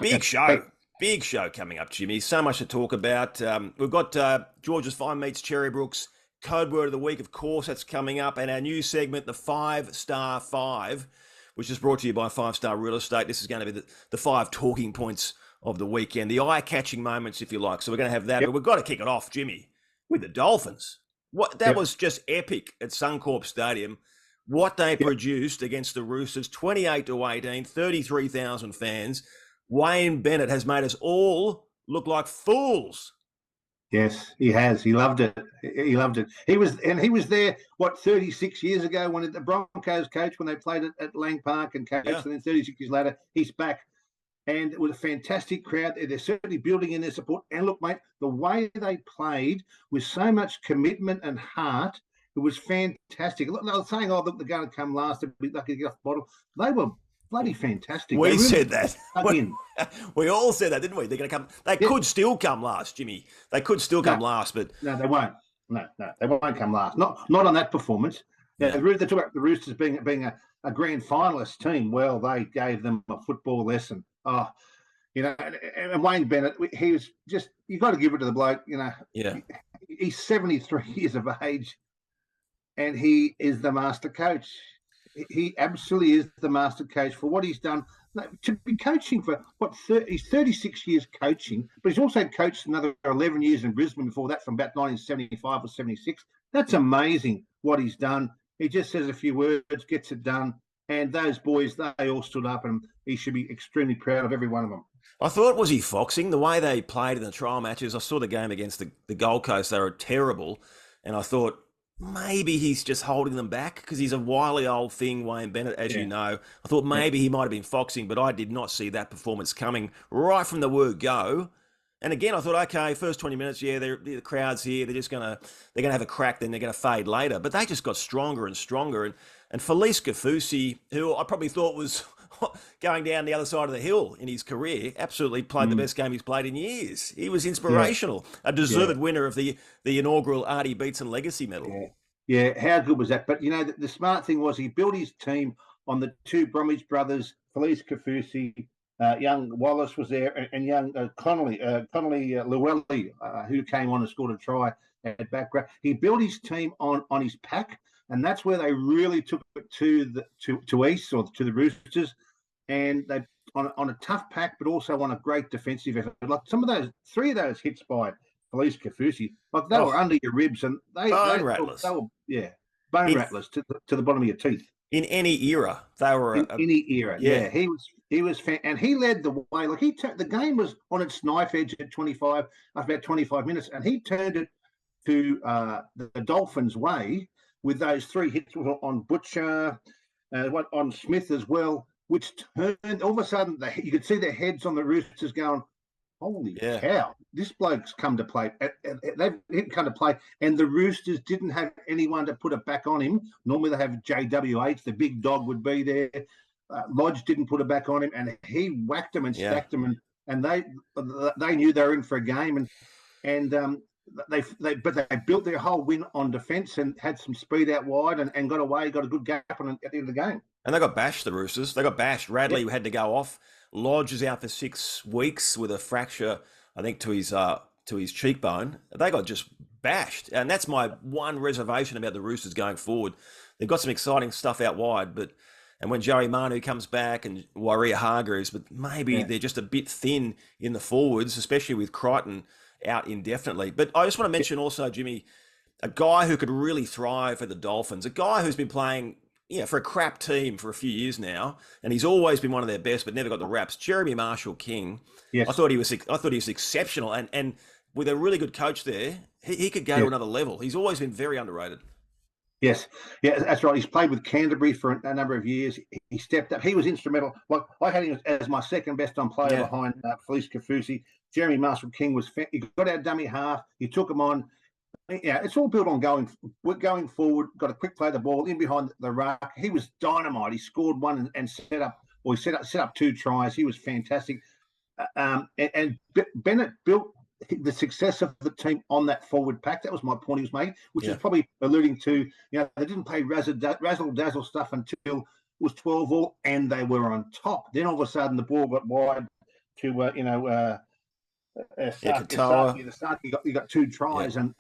Big show. Big show coming up, Jimmy. So much to talk about. We've got George's Fine Meats Cherrybrook's Code Word of the Week, of course, that's coming up. And our new segment, the 5-Star 5, which is brought to you by 5-Star Real Estate. This is going to be the 5 talking points of the weekend, the eye-catching moments, if you like. So we're going to have that. But we've got to kick it off, Jimmy, with the Dolphins. That was just epic at Suncorp Stadium. What they produced against the Roosters, 28-18, 33,000 fans. Wayne Bennett has made us all look like fools. Yes, he has. He loved it. He loved it. He was there, 36 years ago when the Broncos coach, when they played at Lang Park and coached, and then 36 years later, he's back. And it was a fantastic crowd. They're certainly building in their support. And look, mate, the way they played with so much commitment and heart, it was fantastic. Look, they were saying, oh, look, they're going to come last. They'll be lucky to get off the bottom. They were bloody fantastic. We said that. We all said that, didn't we? They're going to come. They could still come last, Jimmy. They could still come last, but no, they won't. No, they won't come last. Not on that performance. They talk about the Roosters being a grand finalist team. Well, they gave them a football lesson. Oh, and Wayne Bennett, he was just, you got to give it to the bloke. He's 73 years of age, and he is the master coach. He absolutely is the master coach for what he's done. To be coaching for he's 36 years coaching, but he's also coached another 11 years in Brisbane before that, from about 1975 or 76. That's amazing what he's done. He just says a few words, gets it done. And those boys, they all stood up, and he should be extremely proud of every one of them. I thought, was he foxing? The way they played in the trial matches, I saw the game against the Gold Coast. They were terrible. And I thought, maybe he's just holding them back because he's a wily old thing, Wayne Bennett, as you know. I thought maybe he might have been foxing, but I did not see that performance coming right from the word go. And again, I thought, okay, first 20 minutes, the crowd's here. They're gonna have a crack, then they're gonna fade later. But they just got stronger and stronger. And Felice Kafusi, who I probably thought was going down the other side of the hill in his career, absolutely played the best game he's played in years. He was inspirational, a deserved winner of the inaugural Artie Beetson Legacy Medal. Yeah, how good was that? But, the smart thing was he built his team on the two Bromwich brothers, Felice Kafusi, young Wallace was there, and young Connolly Llewellyn, who came on and scored a try at background. He built his team on his pack, and that's where they really took it to East, or to the Roosters, and they on a tough pack, but also on a great defensive effort. Like three of those hits by Felice Kafusi, like they were under your ribs, and they rattlers. They were bone rattlers to the bottom of your teeth. In any era, they were any era. Yeah, he was and he led the way. Like the game was on its knife edge at 25 after about 25 minutes, and he turned it to the Dolphins' way with those 3 hits on Butcher, on Smith as well, which turned all of a sudden you could see their heads on the Roosters going, holy cow, this bloke's come to play. They've come to play, and the Roosters didn't have anyone to put it back on him. Normally they have JWH, the big dog would be there. Lodge didn't put it back on him, and he whacked them and stacked them, and they knew they were in for a game, and they built their whole win on defence and had some speed out wide and got away, got a good gap at the end of the game. And they got bashed, the Roosters. They got bashed. Radley had to go off. Lodge is out for 6 weeks with a fracture, I think, to his cheekbone. They got just bashed. And that's my one reservation about the Roosters going forward. They've got some exciting stuff out wide, and when Joey Manu comes back and Waria Hargreaves, but maybe they're just a bit thin in the forwards, especially with Crichton out indefinitely. But I just want to mention also, Jimmy, a guy who could really thrive for the Dolphins, a guy who's been playing for a crap team for a few years now, and he's always been one of their best, but never got the raps. Jeremy Marshall-King, I thought he was exceptional, and with a really good coach there, he could go to another level. He's always been very underrated. Yes, that's right. He's played with Canterbury for a number of years. He stepped up. He was instrumental. Like I had him as my second best on player behind Felice Kafusi. Jeremy Marshall-King he got our dummy half. He took him on. Yeah, it's all built on going forward. Got a quick play of the ball in behind the ruck. He was dynamite. He scored one and set up 2 tries. He was fantastic. And Bennett built the success of the team on that forward pack. That was my point he was making, which is probably alluding to, they didn't play razzle-dazzle stuff until it was 12 all, and they were on top. Then all of a sudden the ball got wide Katoa. You got 2 tries, and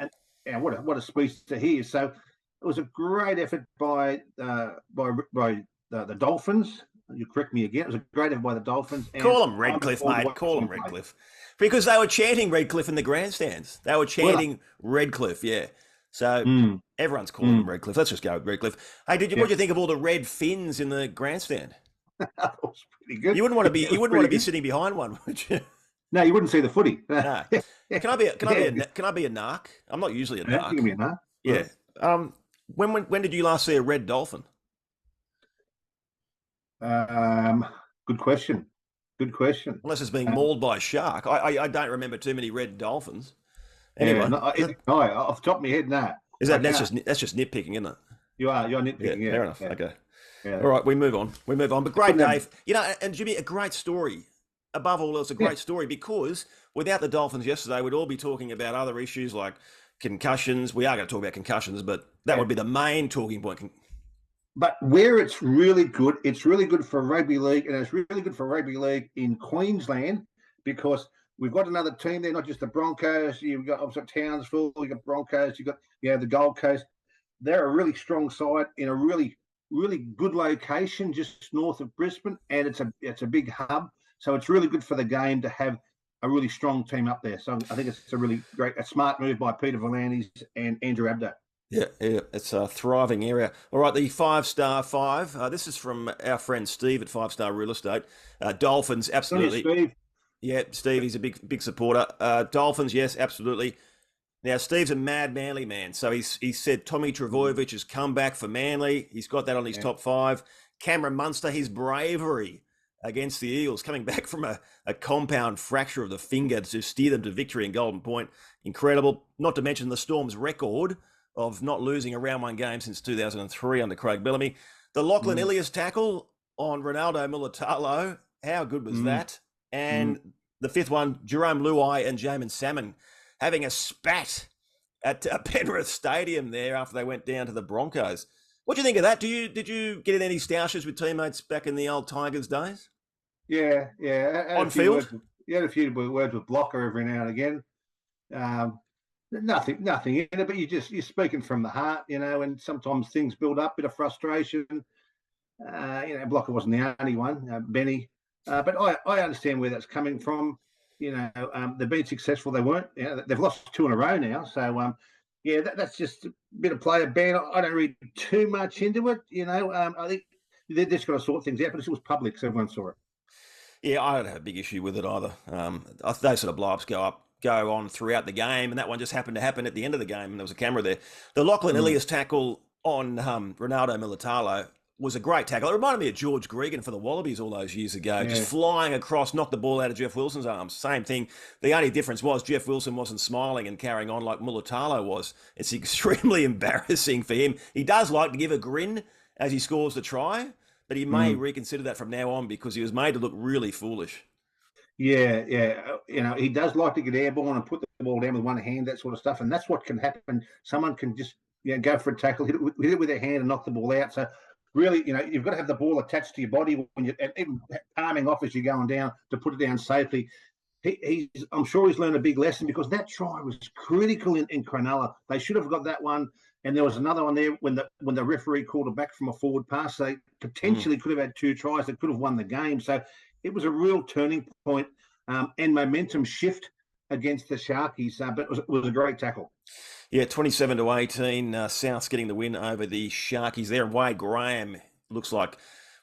what a speech to hear. So it was a great effort by the Dolphins. You correct me again. It was a great effort by the Dolphins. Call them Redcliffe, mate. Call them Redcliffe. Because they were chanting Redcliffe in the grandstands. They were chanting Redcliffe, yeah. So everyone's calling them Redcliffe. Let's just go with Redcliffe. Hey, what did you think of all the red fins in the grandstand? That was pretty good. You wouldn't want to be sitting behind one, would you? No, you wouldn't see the footy. No. Can I be a narc? I'm not usually a narc. You can be a narc. Yeah. When did you last see a red dolphin? Good question. Unless it's being mauled by a shark. I don't remember too many red dolphins. Anyway, no, off the top of my head, no. That's just nitpicking, isn't it? You're nitpicking. Yeah, fair enough. Yeah. Okay. Yeah. All right, we move on. But great, Dave. And Jimmy, a great story. Above all else, a great story, because without the Dolphins yesterday, we'd all be talking about other issues like concussions. We are going to talk about concussions, but that would be the main talking point. But where it's really good for rugby league, and it's really good for rugby league in Queensland, because we've got another team there, not just the Broncos. You've got Townsville, you've got Broncos, you've got the Gold Coast. They're a really strong side in a really, really good location just north of Brisbane, and it's a big hub. So it's really good for the game to have a really strong team up there. So I think it's a smart move by Peter V'landys and Andrew Abdo. Yeah, it's a thriving area. All right, the 5-star 5. This is from our friend Steve at 5-Star Real Estate. Dolphins, absolutely. Hey, Steve. Yeah, Steve, he's a big supporter. Dolphins, yes, absolutely. Now, Steve's a mad Manly man. So he said Tommy Trbojevic has come back for Manly. He's got that on his top 5. Cameron Munster, his bravery against the Eagles, coming back from a compound fracture of the finger to steer them to victory in Golden Point. Incredible. Not to mention the Storm's record of not losing a round 1 game since 2003 under Craig Bellamy. The Lachlan Ilias tackle on Ronaldo Mulitalo, how good was that? And the 5th one, Jerome Luai and Jamin Salmon having a spat at Penrith Stadium there after they went down to the Broncos. What do you think of that? Did you get in any stoushes with teammates back in the old Tigers days? Yeah. On field? You had a few words with Blocker every now and again. Nothing in it, but you're speaking from the heart, and sometimes things build up, bit of frustration. Blocker wasn't the only one, Benny. But I understand where that's coming from. They've been successful. They weren't. They've lost 2 in a row now. So, that's just a bit of player ban. I don't read too much into it. I think they're just got to sort things out, but it was public, so everyone saw it. Yeah, I don't have a big issue with it either. Those sort of blow-ups go on throughout the game, and that one just happened to happen at the end of the game, and there was a camera there. The Lachlan Ilias tackle on Ronaldo Mulitalo was a great tackle. It reminded me of George Gregan for the Wallabies all those years ago, just flying across, knocked the ball out of Jeff Wilson's arms. Same thing. The only difference was Jeff Wilson wasn't smiling and carrying on like Mulitalo was. It's extremely embarrassing for him. He does like to give a grin as he scores the try, but he may reconsider that from now on because he was made to look really foolish. Yeah. He does like to get airborne and put the ball down with one hand, that sort of stuff, and that's what can happen. Someone can just go for a tackle, hit it with their hand and knock the ball out. So really, you've got to have the ball attached to your body when you're even palming off as you're going down to put it down safely. I'm sure he's learned a big lesson because that try was critical in Cronulla. They should have got that one, and there was another one there when the referee called it back from a forward pass. They potentially could have had 2 tries that could have won the game. So it was a real turning point and momentum shift against the Sharkies, but it was a great tackle. Yeah, 27-18, Souths getting the win over the Sharkies there. And Wade Graham looks like,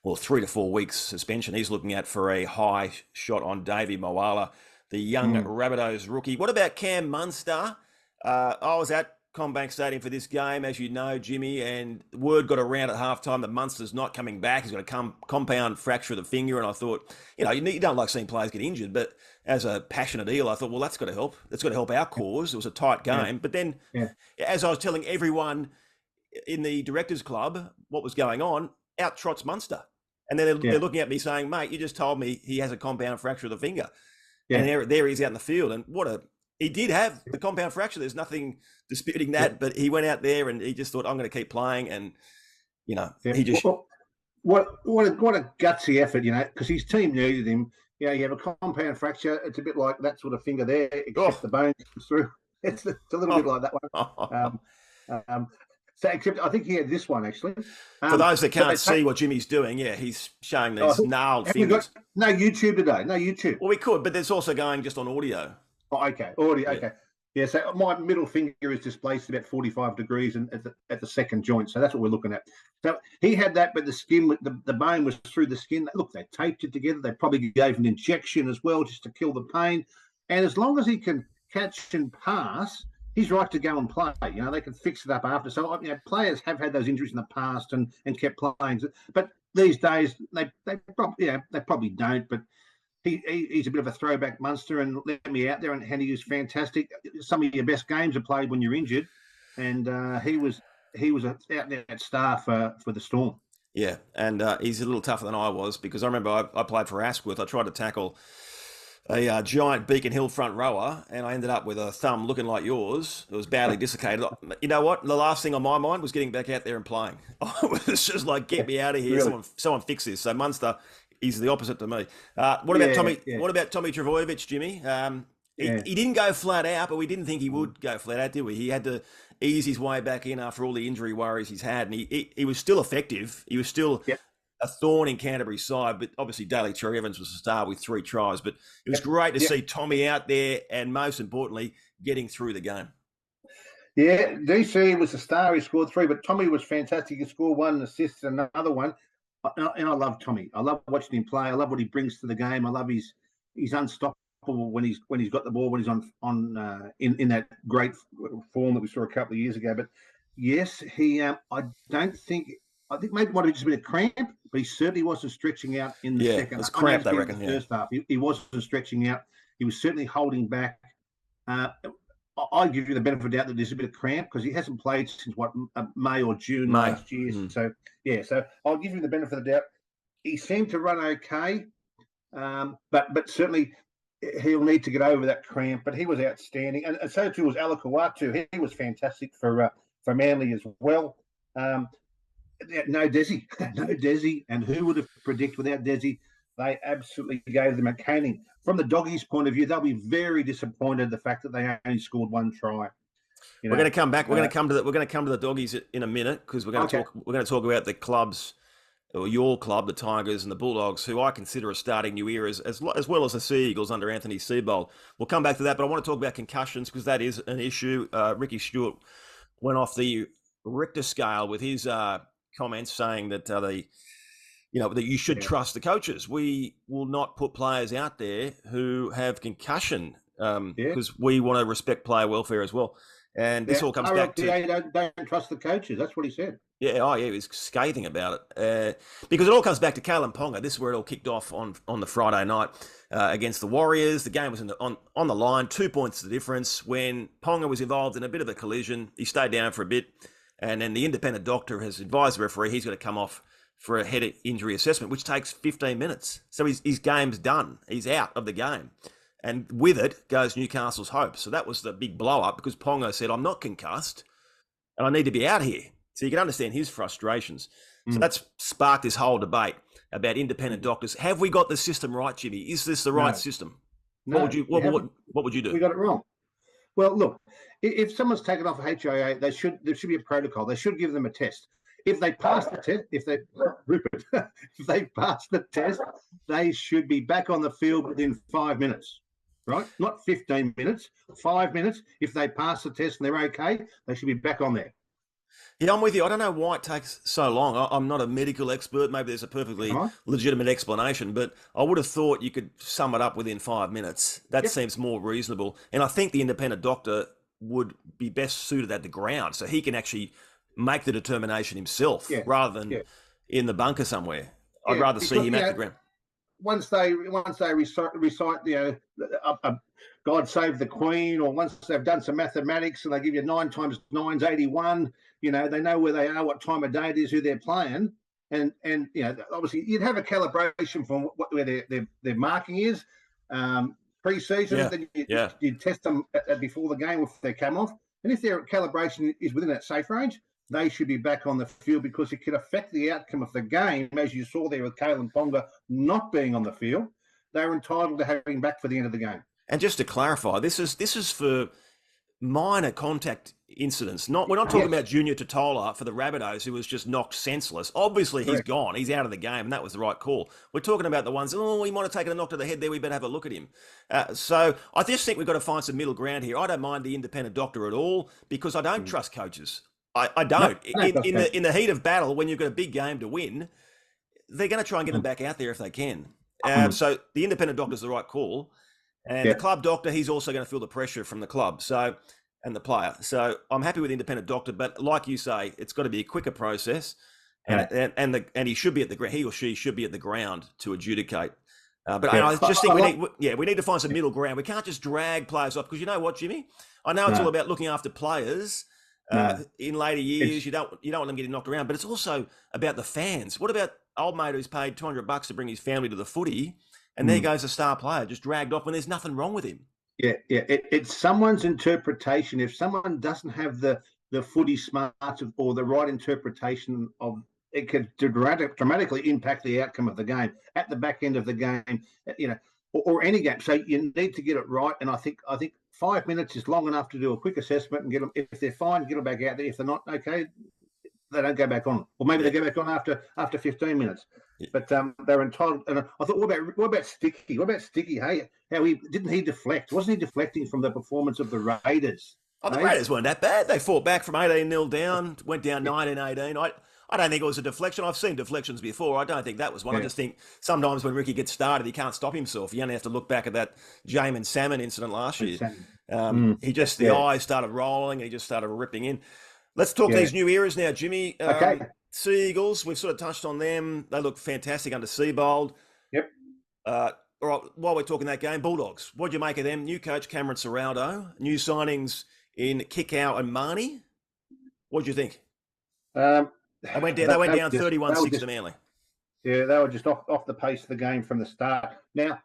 3 to 4 weeks suspension he's looking at for a high shot on Davey Moala, the young Rabbitohs rookie. What about Cam Munster? I was at Combank Stadium for this game, as you know, Jimmy, and word got around at halftime that Munster's not coming back. He's got a compound fracture of the finger, and I thought, you don't like seeing players get injured, but as a passionate eel, I thought, well, that's got to help. That's got to help our cause. It was a tight game. But then, as I was telling everyone in the Directors Club what was going on, out trots Munster. And then they're looking at me saying, mate, you just told me he has a compound fracture of the finger. Yeah. And there he's out in the field. And he did have the compound fracture. There's nothing disputing that, but he went out there and he just thought, I'm going to keep playing. And, he just... What a gutsy effort, because his team needed him. you have a compound fracture. It's a bit like that sort of finger there, except Oh. the bone comes through. It's a little bit like that one. So, except I think he had this one actually. For those that can't see what Jimmy's doing, he's showing these gnarled fingers. No YouTube today. No YouTube. Well, we could, but there's also going just on audio. Oh, okay. Audio. Yeah. Okay. Yeah. So my middle finger is displaced about 45 degrees and at the second joint. So that's what we're looking at. So he had that, but the skin, the bone was through the skin. Look, they taped it together. They probably gave an injection as well just to kill the pain. And as long as he can catch and pass, he's right to go and play. They can fix it up after. So players have had those injuries in the past and kept playing. But these days they probably don't. But he's a bit of a throwback Munster and let me out there, and he was fantastic. Some of your best games are played when you're injured, and he was out there at star for the Storm. Yeah, and he's a little tougher than I was, because I remember I played for Asquith. I tried to tackle a giant Beacon Hill front rower, and I ended up with a thumb looking like yours. It was badly dislocated. You know what? The last thing on my mind was getting back out there and playing. I was just like, get me out of here. Really? Someone fix this. So Munster, he's the opposite to me. What about Tommy? Yeah. What about Tommy Trbojevic, Jimmy? He didn't go flat out, but we didn't think he would go flat out, did we? He had to ease his way back in after all the injury worries he's had, and he was still effective. He was still a thorn in Canterbury's side, but obviously Daly Cherry-Evans was a star with 3 tries. But it was great to see Tommy out there, and most importantly, getting through the game. Yeah, DC was a star. He scored 3, but Tommy was fantastic. He scored 1 assist and another one. And I love Tommy. I love watching him play. I love what he brings to the game. I love he's unstoppable when he's got the ball, when he's on in that great form that we saw a couple of years ago. But yes, he I think maybe it might have just been a cramp, but he certainly wasn't stretching out in the second. It was cramp, I reckon. The first half, he wasn't stretching out. He was certainly holding back. I give you the benefit of the doubt that there's a bit of cramp because he hasn't played since May or June last year. So I'll give you the benefit of the doubt. He seemed to run okay, but certainly he'll need to get over that cramp. But he was outstanding, and so too was Alakawatu. He was fantastic for Manly as well. No Desi, and who would have predicted without Desi? They absolutely gave them a caning. From the doggies' point of view, they'll be very disappointed the fact that they only scored 1 try. We're going to come back. We're going to come to the doggies in a minute, because we're going to talk about the clubs, or your club, the Tigers and the Bulldogs, who I consider are starting new eras, as well as the Sea Eagles under Anthony Seibold. We'll come back to that, but I want to talk about concussions, because that is an issue. Ricky Stewart went off the Richter scale with his comments saying that that you should trust the coaches. We will not put players out there who have concussion because we want to respect player welfare as well. And this all comes back to don't trust the coaches. That's what he said. Yeah, he was scathing about it because it all comes back to Kalen Ponga. This is where it all kicked off on the Friday night against the Warriors. The game was on the line, 2 points the difference. When Ponga was involved in a bit of a collision, he stayed down for a bit, and then the independent doctor has advised the referee he's going to come off for a head injury assessment, which takes 15 minutes. So his game's done. He's out of the game. And with it goes Newcastle's hope. So that was the big blow-up, because Ponga said, I'm not concussed and I need to be out here. So you can understand his frustrations. So that's sparked this whole debate about independent doctors. Have we got the system right, Jimmy? Is this the right system? No, what would you do? We got it wrong. Well, look, if someone's taken off a HIA, there should be a protocol. They should give them a test. If they pass the test, if they pass the test, they should be back on the field within 5 minutes, right? Not 15 minutes, 5 minutes. If they pass the test and they're okay, they should be back on there. Yeah, I'm with you. I don't know why it takes so long. I'm not a medical expert. Maybe there's a perfectly legitimate explanation, but I would have thought you could sum it up within 5 minutes. That seems more reasonable. And I think the independent doctor would be best suited at the ground, so he can actually make the determination himself rather than in the bunker somewhere. I'd rather see him at the ground. Once they recite God Save the Queen, or once they've done some mathematics and they give you 9 times 9's 81, they know where they are, what time of day it is, who they're playing, and obviously you'd have a calibration from where their marking is pre-season. Then you test them before the game if they come off, and if their calibration is within that safe range, they should be back on the field, because it could affect the outcome of the game, as you saw there with Kalen Ponga not being on the field. they were entitled to have him back for the end of the game. And just to clarify, this is for minor contact incidents. We're not talking about Junior Totola for the Rabbitohs, who was just knocked senseless. Obviously, he's gone. He's out of the game, and that was the right call. We're talking about the ones, he might have taken a knock to the head there. We better have a look at him. So I just think we've got to find some middle ground here. I don't mind the independent doctor at all because I don't trust coaches. I don't. In the heat of battle, when you've got a big game to win, they're going to try and get them back out there if they can. So the independent doctor's the right call. And the club doctor, he's also going to feel the pressure from the club and the player. So I'm happy with the independent doctor, but like you say, it's got to be a quicker process, and he should be he or she should be at the ground to adjudicate. I just think we need to find some middle ground. We can't just drag players off because you know what, Jimmy? I know it's all about looking after players in later years. You don't want them getting knocked around, but it's also about the fans. What about old mate who's paid $200 to bring his family to the footy? And there goes a star player just dragged off when there's nothing wrong with him. Yeah. It's someone's interpretation. If someone doesn't have the footy smarts or the right interpretation of it, could dramatically impact the outcome of the game at the back end of the game, or any game. So you need to get it right. And I think 5 minutes is long enough to do a quick assessment and get them. If they're fine, get them back out there. If they're not, okay, they don't go back on, or maybe they go back on after 15 minutes. Yeah. But they're entitled. And I thought, what about Sticky? What about Sticky? Hey, how didn't he deflect? Wasn't he deflecting from the performance of the Raiders? The Raiders weren't that bad. They fought back from 18-0 down, went down 19-18. I don't think it was a deflection. I've seen deflections before. I don't think that was one. I just think sometimes when Ricky gets started, he can't stop himself. You only have to look back at that Jamin Salmon incident last year. The eyes started rolling and he just started ripping in. Let's talk these new eras now, Jimmy. Okay. Sea Eagles, we've sort of touched on them. They look fantastic under Seabold. Yep. All right, while we're talking that game, Bulldogs, what do you make of them? New coach Cameron Ciraldo, new signings in Kikau and Marnie. What do you think? They went down 31-6 to Manly. Yeah, they were just off the pace of the game from the start. Now,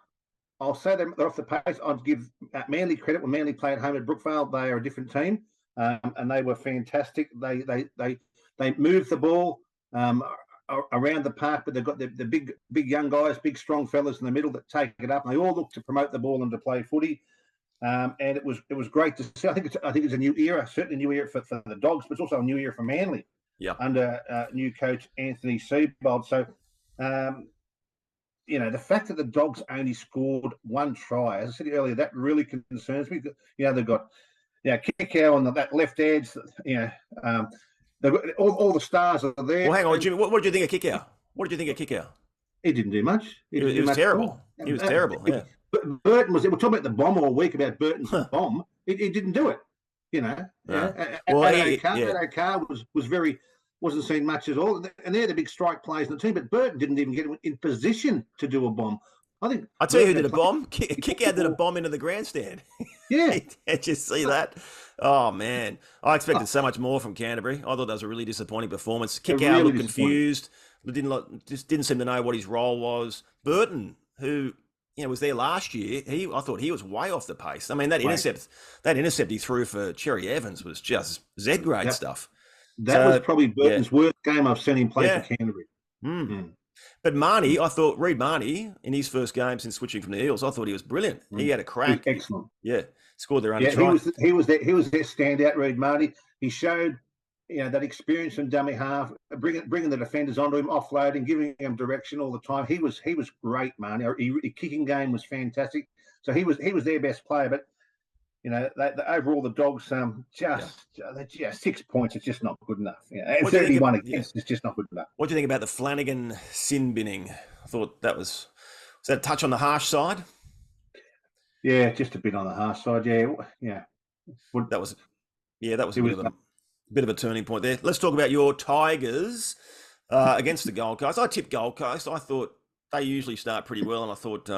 I'll say they're off the pace. I'd give Manly credit. When Manly played at home at Brookvale, they are a different team, and they were fantastic. They moved the ball around the park, but they've got the big young guys, big strong fellas in the middle that take it up. And they all look to promote the ball and to play footy. And it was great to see. I think it's a new era, certainly a new era for the Dogs, but it's also a new era for Manly. Yeah, under new coach Anthony Seabold. So, the fact that the Dogs only scored one try, as I said earlier, that really concerns me. They've got Kikau on that left edge. They've got all the stars are there. Well, hang on, Jimmy. What did you think of Kikau? What did you think of Kikau? He didn't do much. He was terrible. He was terrible. Yeah. But Burton we're talking about the bomb all week about Burton's bomb. He didn't do it. Carr wasn't seen much at all. And they're the big strike players in the team, but Burton didn't even get in position to do a bomb. I'll tell you who did a bomb. Kikau did a bomb into the grandstand. Yeah. Did you see that? Oh, man. I expected so much more from Canterbury. I thought that was a really disappointing performance. Kikau looked confused. Didn't seem to know what his role was. Burton, who was there last year, I thought he was way off the pace. I mean, that intercept he threw for Cherry Evans was just Z-grade stuff. That was probably Burton's worst game I've seen him play for Canterbury. But Marnie, I thought, Reid Marnie, in his first game since switching from the Eels, I thought he was brilliant. He had a crack. Excellent. Yeah, scored their own try. He was their standout, Reid Marnie. He showed, that experience in dummy half, bringing the defenders onto him, offloading, giving him direction all the time. He was great, Marnie. His kicking game was fantastic. So he was their best player, but. Overall, the Dogs, 6 points is just not good enough. And 31 against is just not good enough. What do you think about the Flanagan sin binning? I thought was that a touch on the harsh side? Yeah, just a bit on the harsh side. Yeah. That was a bit of a turning point there. Let's talk about your Tigers against the Gold Coast. I tipped Gold Coast. I thought they usually start pretty well, and I thought.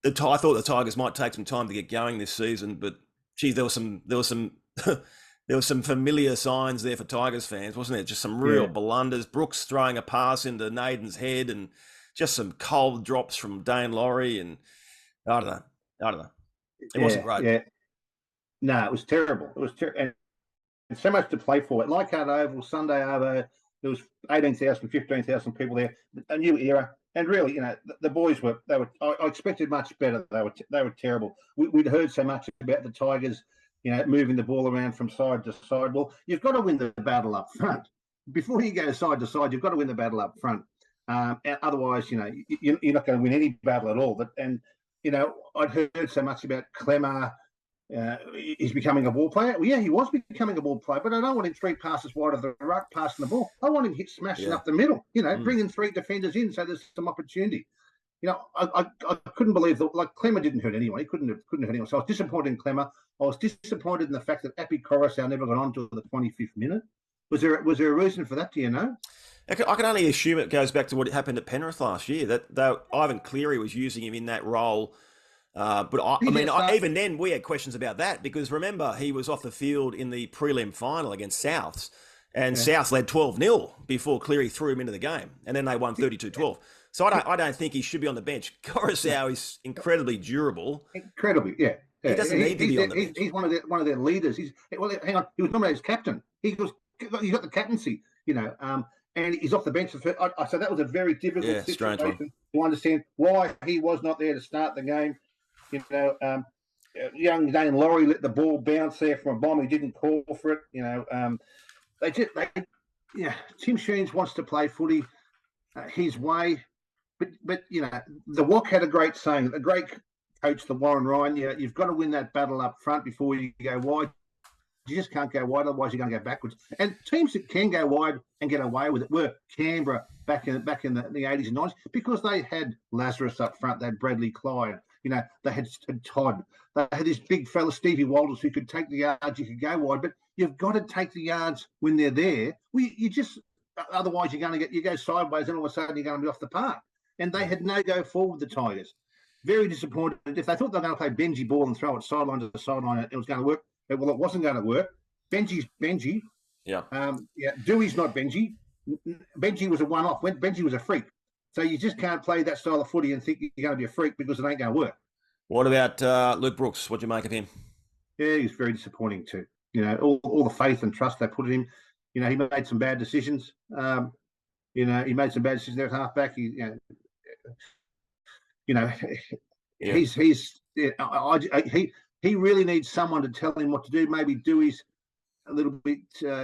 I thought the Tigers might take some time to get going this season, but geez, there was some familiar signs there for Tigers fans, wasn't there? Just some real blunders. Brooks throwing a pass into Naden's head, and just some cold drops from Dane Laurie, and I don't know. It wasn't great. Yeah. No, it was terrible. It was terrible, and so much to play for. At Leichhardt Oval, Sunday Arvo, There was 18,000, 15,000 people there. A new era, and really, the boys were. I expected much better. They were terrible. We'd heard so much about the Tigers, moving the ball around from side to side. Well, you've got to win the battle up front before you go side to side. You've got to win the battle up front. Otherwise, you're not going to win any battle at all. I'd heard so much about Clemmer. He's becoming a ball player. Well, yeah, he was becoming a ball player, but I don't want him 3 passes wide of the ruck passing the ball. I want him smashing up the middle, bringing 3 defenders in so there's some opportunity. I couldn't believe that, Clemmer didn't hurt anyone. He couldn't hurt anyone. So I was disappointed in Clemmer. I was disappointed in the fact that Appy Coruscant never got on to the 25th minute. Was there a reason for that, do you know? I can only assume it goes back to what happened at Penrith last year, that Ivan Cleary was using him in that role. But even then we had questions about that, because remember, he was off the field in the prelim final against Souths, and Souths led 12-0 before Cleary threw him into the game, and then they won 32-12. So I don't think he should be on the bench. Coruscant is incredibly durable. Incredibly, yeah. He doesn't need to be on the bench. He's one of their leaders. Hang on, he was nominated as captain. He got the captaincy, and he's off the bench. So that was a very difficult situation to understand why he was not there to start the game. Young Dane Laurie let the ball bounce there from a bomb. He didn't call for it. Tim Sheens wants to play footy his way, but the Wok had a great saying. A great coach, the Warren Ryan. You've got to win that battle up front before you go wide. You just can't go wide, otherwise you're going to go backwards. And teams that can go wide and get away with it were Canberra back in the 80s and 90s, because they had Lazarus up front, they had Bradley Clyde. They had Todd. They had this big fella, Stevie Walters, who could take the yards. You could go wide, but you've got to take the yards when they're there. Otherwise you're going to you go sideways, and all of a sudden you're going to be off the park. And they had no go forward, the Tigers. Very disappointed. If they thought they were going to play Benji ball and throw it sideline to sideline, it was going to work. Well, it wasn't going to work. Benji's Benji. Yeah. Dewey's not Benji. Benji was a one-off. Benji was a freak. So you just can't play that style of footy and think you're going to be a freak, because it ain't going to work. What about Luke Brooks? What do you make of him? Yeah, he's very disappointing too. All the faith and trust they put in him. He made some bad decisions. He made some bad decisions there at halfback. He really needs someone to tell him what to do. Maybe Dewey's a little bit.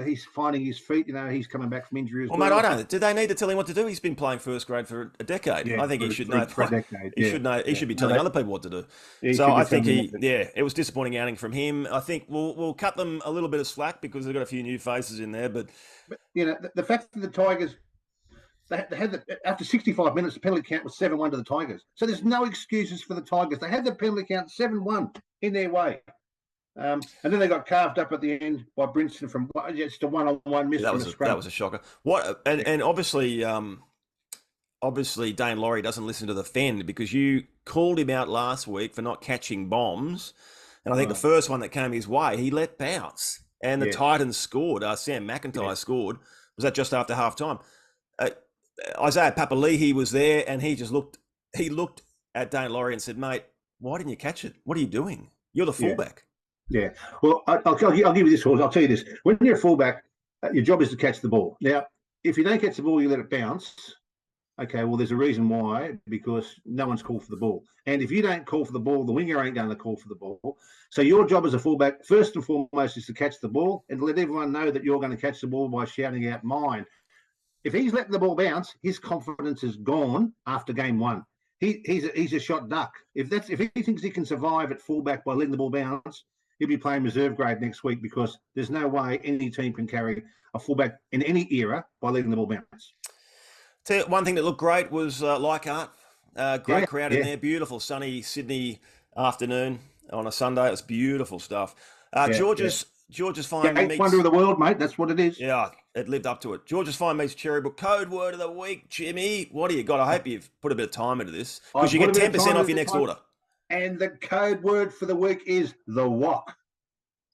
He's finding his feet. He's coming back from injury as well. Mate, I don't. Do they need to tell him what to do? He's been playing first grade for a decade. I think he should know. For a decade, he should know. He should be telling other people what to do. So I think it was disappointing outing from him. I think we'll cut them a little bit of slack because they've got a few new faces in there. But the fact that the Tigers, they had after 65 minutes, the penalty count was 7-1 to the Tigers. So there's no excuses for the Tigers. They had the penalty count 7-1 in their way. And then they got carved up at the end by Brinson from just a one-on-one miss from a scrum. That was a shocker. And obviously Dane Laurie doesn't listen to the Fend, because you called him out last week for not catching bombs. And I think the first one that came his way, he let bounce. And the Titans scored. Sam McIntyre scored. Was that just after half-time? Isaiah Papali'i was there, and he looked at Dane Laurie and said, "Mate, why didn't you catch it? What are you doing? You're the fullback." Yeah. Well, I'll give you this, I'll tell you this. When you're a fullback, your job is to catch the ball. Now, if you don't catch the ball, you let it bounce. Okay, well, there's a reason why, because no one's called for the ball. And if you don't call for the ball, the winger ain't going to call for the ball. So your job as a fullback, first and foremost, is to catch the ball and let everyone know that you're going to catch the ball by shouting out mine. If he's letting the ball bounce, his confidence is gone after game one. He's a shot duck. If he thinks he can survive at fullback by letting the ball bounce, he'll be playing reserve grade next week, because there's no way any team can carry a fullback in any era by letting the ball bounce. Tell you, one thing that looked great was Leichhardt. Great crowd in there. Beautiful sunny Sydney afternoon on a Sunday. It was beautiful stuff. George's Fine meets... Wonder of the world, mate. That's what it is. Yeah, it lived up to it. George's Fine meets Cherrybrook. Code word of the week, Jimmy. What do you got? I hope you've put a bit of time into this, because you get 10% off your next order. And the code word for the week is the Wok.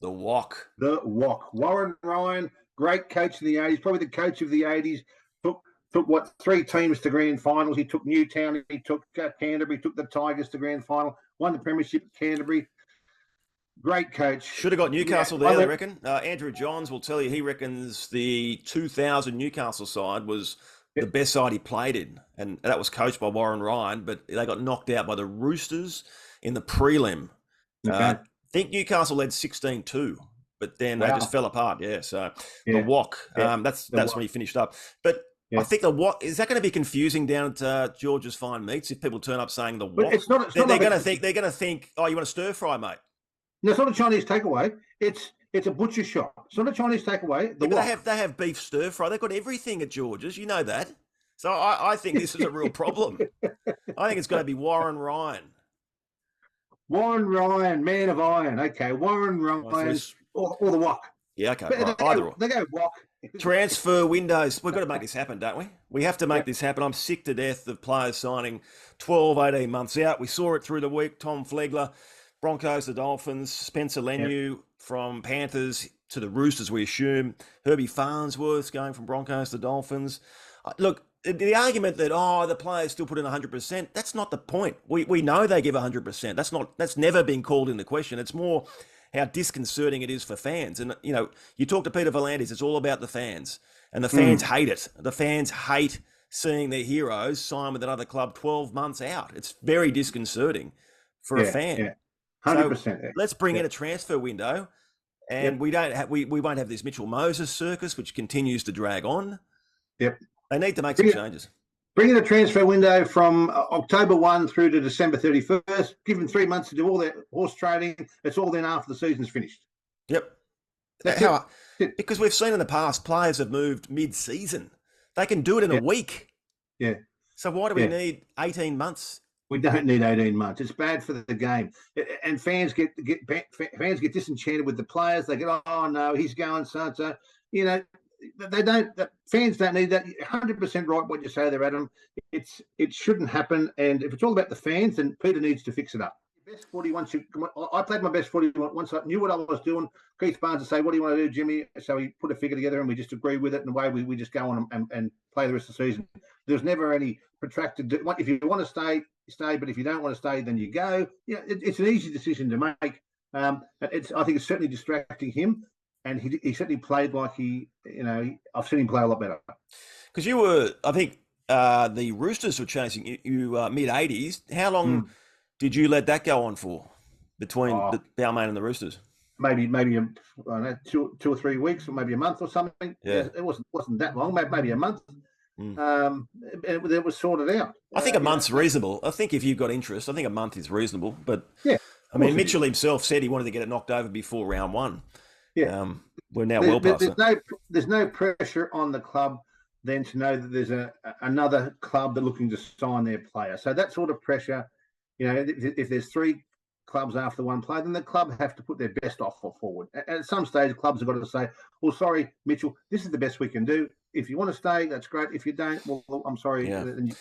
The Wok. The Wok. Warren Ryan, great coach in the 80s, probably the coach of the 80s. Took 3 teams to grand finals. He took Newtown, he took Canterbury, took the Tigers to grand final, won the premiership at Canterbury. Great coach. Should have got Newcastle there, I reckon. Andrew Johns will tell you he reckons the 2000 Newcastle side was the best side he played in, and that was coached by Warren Ryan, but they got knocked out by the Roosters in the prelim. Okay. I think Newcastle led 16-2, but then they just fell apart. Yeah, so the WOC, that's when he finished up. But I think the WOC, is that going to be confusing down at George's Fine Meats if people turn up saying the WOC? It's not they're going to think, oh, you want a stir fry, mate? No, it's not a Chinese takeaway. It's a butcher shop. It's not a Chinese takeaway. They have beef stir fry. They've got everything at George's. You know that. So I think this is a real problem. I think it's going to be Warren Ryan. Warren Ryan, man of iron. Okay, Warren Ryan or the WOC. Yeah, okay. Right. They go WOC. Transfer windows. We've got to make this happen, don't we? We have to make this happen. I'm sick to death of players signing 12, 18 months out. We saw it through the week. Tom Flegler, Broncos, the Dolphins, Spencer Leniu from Panthers to the Roosters, we assume. Herbie Farnsworth's going from Broncos to Dolphins. Look, the argument that, the players still put in 100%, that's not the point. We know they give 100%. That's never been called into question. It's more how disconcerting it is for fans. And, you talk to Peter V'landys, it's all about the fans. And the fans hate it. The fans hate seeing their heroes sign with another club 12 months out. It's very disconcerting for a fan. Yeah. 100%. So let's bring in a transfer window, and we won't have this Mitchell Moses circus, which continues to drag on. Yep. They need to make some changes. Bring in a transfer window from October 1 through to December 31st. Give them 3 months to do all their horse trading. It's all then after the season's finished. Yep. Because we've seen in the past, players have moved mid-season. They can do it in a week. Yeah. So why do we need 18 months? We don't need 18 months. It's bad for the game, and fans get disenchanted with the players. They go, "Oh no, he's going so." They don't. Fans don't need that. 100% right what you say there, Adam. It shouldn't happen. And if it's all about the fans, then Peter needs to fix it up. Best footy once I played my best footy once I knew what I was doing. Keith Barnes would say, "What do you want to do, Jimmy?" So he put a figure together, and we just agree with it. And away we just go on and play the rest of the season. There's never any protracted. If you want to stay, but if you don't want to stay, then you go. It's an easy decision to make. I think it's certainly distracting him, and he certainly played like I've seen him play a lot better. Because you were, I think, the Roosters were chasing you mid-80s. How long did you let that go on for between the Balmain and the Roosters? Maybe 2 or 3 weeks, or maybe a month or something. Yeah, it wasn't that long. Maybe a month. It was sorted out. I think a month's reasonable. I think if you've got interest, I think a month is reasonable. But Mitchell himself said he wanted to get it knocked over before round one. Yeah, we're now well past it. There's no pressure on the club then to know that there's another club that are looking to sign their player. So that sort of pressure, if there's 3 clubs after one player, then the club have to put their best offer forward. At some stage, clubs have got to say, "Well, sorry, Mitchell, this is the best we can do. If you want to stay, that's great. If you don't, well, I'm sorry. Then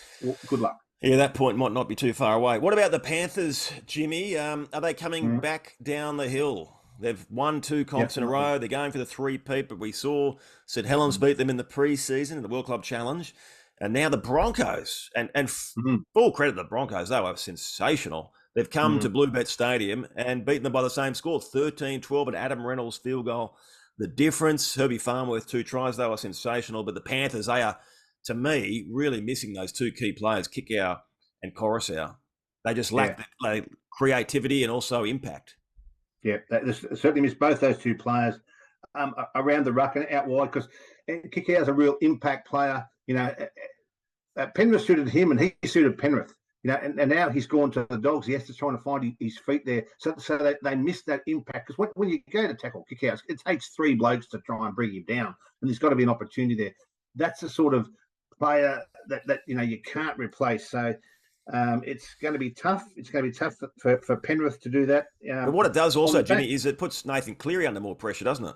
good luck." Yeah, that point might not be too far away. What about the Panthers, Jimmy? Are they coming back down the hill? They've won 2 comps in a row. They're going for the 3-peat, but we saw St Helens beat them in the pre-season in the World Club Challenge. And now the Broncos, and full credit to the Broncos, they were sensational. They've come to Bluebet Stadium and beaten them by the same score, 13-12, and Adam Reynolds' field goal. The difference, Herbie Farnworth, 2 tries, they were sensational. But the Panthers, they are, to me, really missing those 2 key players, Kikau and Coruscant. They just lack the creativity and also impact. Yeah, they certainly miss both those 2 players around the ruck and out wide, because Kikau's a real impact player. Penrith suited him and he suited Penrith. And now he's gone to the Dogs. He has to try and find his feet there. So they miss that impact. Because when you go to tackle Kikau, it takes 3 blokes to try and bring him down. And there's got to be an opportunity there. That's the sort of player that you can't replace. So it's going to be tough. It's going to be tough for Penrith to do that. But what it does also, Jimmy, is it puts Nathan Cleary under more pressure, doesn't it?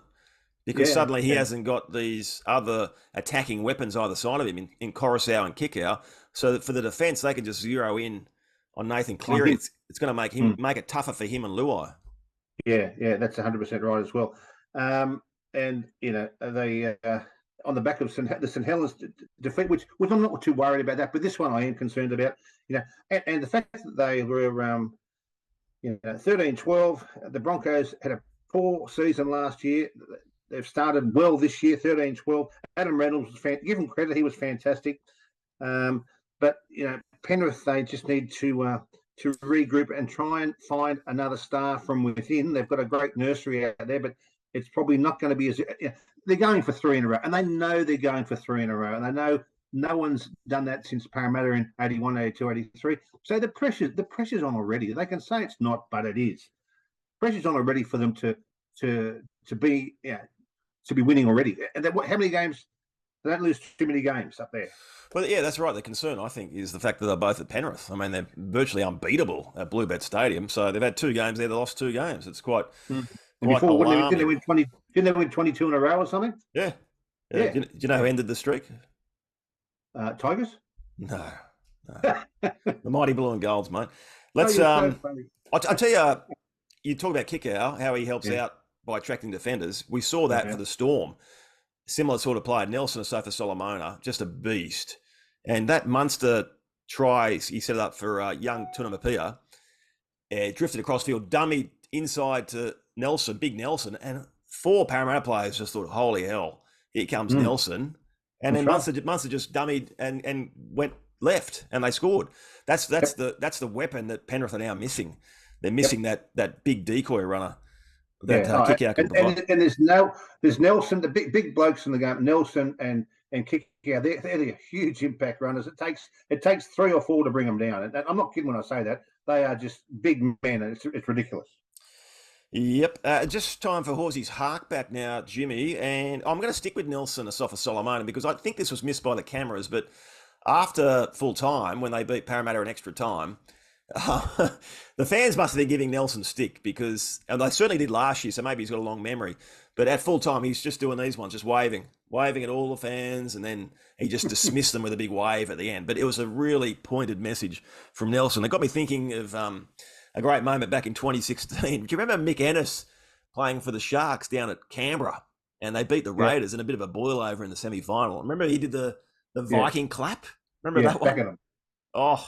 Because suddenly he hasn't got these other attacking weapons either side of him in Coruscant and Kikau. So that for the defence, they can just zero in on Nathan Cleary. It's going to make it tougher for him and Luai. Yeah, that's 100% right as well. And they on the back of the St Helens defeat, which I'm not too worried about that, but this one I am concerned about. And the fact that they were 13-12. The Broncos had a poor season last year. They've started well this year, 13-12. Adam Reynolds was give him credit, he was fantastic. But Penrith, they just need to regroup and try and find another star from within. They've got a great nursery out there, but it's probably not going to be as they're going for 3 in a row, and they know they're going for 3 in a row, and they know no one's done that since Parramatta in 81, 82, 83. So the pressure's on already. They can say it's not, but it is. Pressure's on already for them to be winning already. And how many games? They don't lose too many games up there. Well, yeah, that's right. The concern, I think, is the fact that they're both at Penrith. I mean, they're virtually unbeatable at Bluebet Stadium. So they've had 2 games there. They lost 2 games. It's quite before, didn't they win 20? Didn't they win 22 in a row or something? Yeah. Do you know who ended the streak? Tigers? No. The mighty blue and golds, mate. Let's. I'll tell you. You talk about Kickow, how he helps out by attracting defenders. We saw that for the Storm. Similar sort of player, Nelson Asofa Solomona, just a beast. And that Munster try, he set it up for young Tunamapia, drifted across field, dummied inside to Nelson, big Nelson, and 4 Parramatta players just thought, holy hell, here comes Nelson. And then Munster just dummied and went left, and they scored. That's the weapon that Penrith are now missing. They're missing that big decoy runner. Kickow can provide. And there's Nelson, the big blokes in the game, Nelson and Kickow. They're the huge impact runners. It takes 3 or 4 to bring them down. And I'm not kidding when I say that. They are just big men, and it's ridiculous. Yep. Just time for HAWSEY'S HARK back now, Jimmy. And I'm going to stick with Nelson Asofa Solomona because I think this was missed by the cameras. But after full time, when they beat Parramatta in extra time, the fans must have been giving Nelson stick because, and they certainly did last year, so maybe he's got a long memory. But at full time, he's just doing these ones, just waving at all the fans, and then he just dismissed them with a big wave at the end. But it was a really pointed message from Nelson. It got me thinking of a great moment back in 2016. Do you remember Mick Ennis playing for the Sharks down at Canberra, and they beat the Raiders in a bit of a boil over in the semi-final? Remember he did the Viking clap? Remember that one? Oh.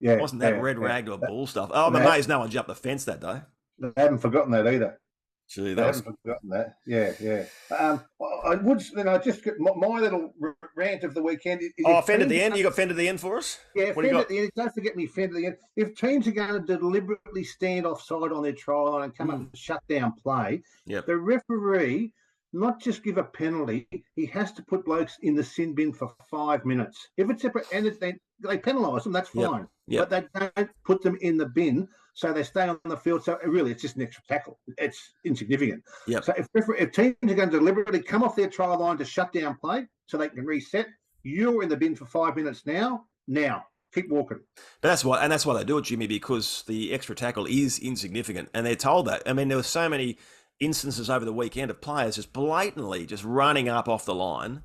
Yeah, wasn't that red rag or bull stuff? Oh, I'm amazed no one jumped the fence that day. They haven't forgotten that either. Gee, haven't forgotten that. Yeah. I would. Then I just get my little rant of the weekend. Fend at the end. You got Fend at the end for us? Yeah, Fend at the end. Don't forget me, Fend at the end. If teams are going to deliberately stand offside on their try line and come up and shut down play, the referee not just give a penalty, he has to put blokes in the sin bin for 5 minutes. If it's separate and they penalise them, that's fine. But they don't put them in the bin, so they stay on the field. So really, it's just an extra tackle. It's insignificant. So if teams are going to deliberately come off their try line to shut down play so they can reset, you're in the bin for 5 minutes now. Now, keep walking. But that's why they do it, Jimmy, because the extra tackle is insignificant, and they're told that. I mean, there were so many instances over the weekend of players just blatantly just running up off the line,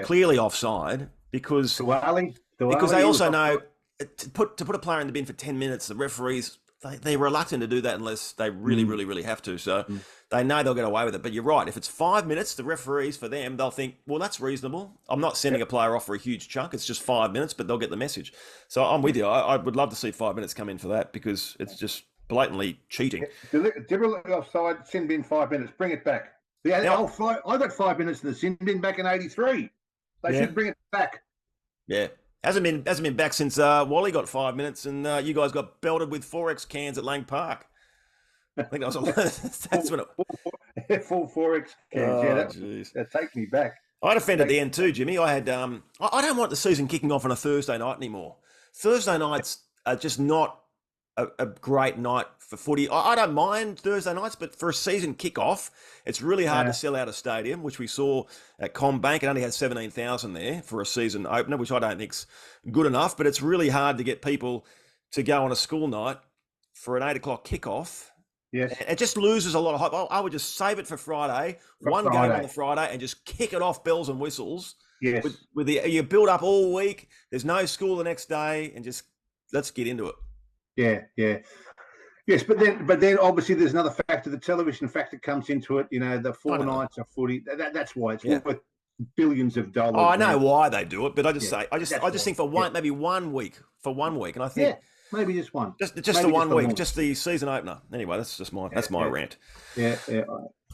clearly offside, because they also know to put a player in the bin for 10 minutes, the referees, they're reluctant to do that unless they really, really, really have to. So they know they'll get away with it. But you're right. If it's 5 minutes, the referees, for them, they'll think, well, that's reasonable. I'm not sending a player off for a huge chunk. It's just 5 minutes, but they'll get the message. So I'm with you. I would love to see 5 minutes come in for that because it's just blatantly cheating. Deliberately offside, sin bin 5 minutes. Bring it back. I got 5 minutes in the sin bin back in '83. They should bring it back. Yeah. Hasn't been back since Wally got 5 minutes and you guys got belted with 4X cans at Lang Park. I think that was that's when it full 4X cans. That takes me back. I had a Fend at the end too, Jimmy. I had I don't want the season kicking off on a Thursday night anymore. Thursday nights are just not a great night for footy. I don't mind Thursday nights, but for a season kickoff, it's really hard to sell out a stadium, which we saw at CommBank. It only had 17,000 there for a season opener, which I don't think's good enough, but it's really hard to get people to go on a school night for an 8 o'clock kickoff. Yes. It just loses a lot of hype. I would just save it for Friday, game on the Friday, and just kick it off bells and whistles. Yes. You build up all week, there's no school the next day, and just let's get into it. Yeah. Yes, but then obviously there's another factor. The television factor comes into it. You know, the 4 nights of footy. That's why it's worth billions of dollars. I know why they do it, but I just think for maybe 1 week, and I think Maybe just one. Just Maybe the 1 week, one. just the season opener. Anyway, that's my rant. Yeah.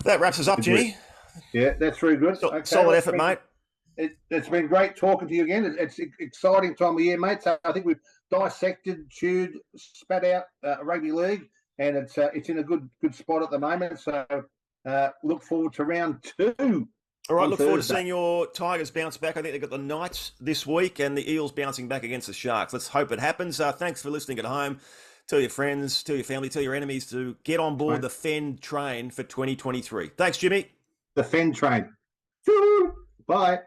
That wraps us up, Jimmy. Yeah, that's very good. Okay, solid effort, mate. It's been great talking to you again. It's an exciting time of year, mate. So I think we've dissected, chewed, spat out rugby league, and it's in a good spot at the moment. So look forward to round 2. All right, look forward to seeing your Tigers bounce back. I think they've got the Knights this week and the Eels bouncing back against the Sharks. Let's hope it happens. Thanks for listening at home. Tell your friends, tell your family, tell your enemies to get on board the Fend train for 2023. Thanks, Jimmy. The Fend train. Bye.